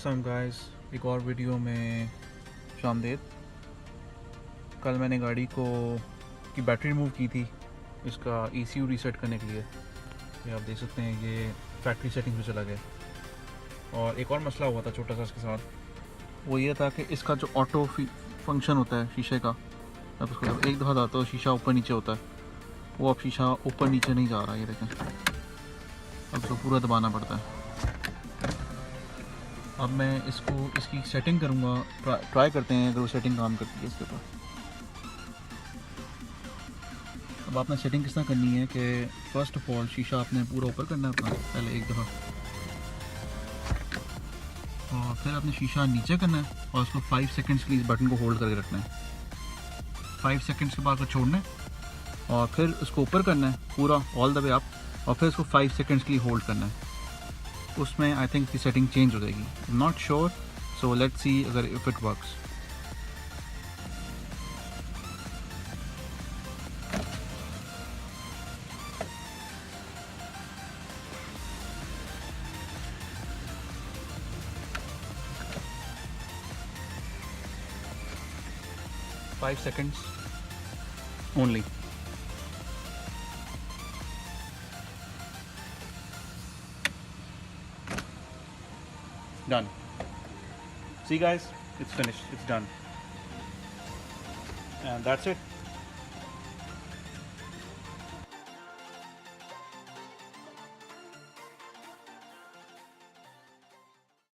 अस्सलाम गाइस, एक और वीडियो में शामदेद। कल मैंने गाड़ी को की बैटरी रिमूव की थी इसका ECU रीसेट करने के लिए। ये आप देख सकते हैं, ये फैक्ट्री सेटिंग पे चला गया। और एक और मसला हुआ था छोटा सा इसके साथ, वो ये था कि इसका जो ऑटो फंक्शन होता है शीशे का, अब उसको जब एक दफ़ा आता है शीशा ऊपर नीचे होता है, वो अब शीशा ऊपर नीचे नहीं जा रहा। ये देखें, अब उसको पूरा दबाना पड़ता है। अब मैं इसकी सेटिंग करूँगा, ट्राई करते हैं अगर वो सेटिंग काम करती है इसके ऊपर। अब आपने सेटिंग किस तरह करनी है कि फ़र्स्ट ऑफ ऑल शीशा आपने पूरा ऊपर करना है अपना पहले एक दफ़ा, और फिर आपने शीशा नीचे करना है और उसको 5 सेकंड्स के लिए इस बटन को होल्ड करके रखना है। 5 सेकंड्स के बाद को छोड़ना है और फिर उसको ऊपर करना है पूरा ऑल द वे अप, और फिर उसको 5 सेकंड्स के लिए होल्ड करना है। उसमें आई थिंक की सेटिंग चेंज हो जाएगी, I am not sure, so let's see अगर if it works. Five seconds only. Done. See guys, it's finished, it's done. And that's it.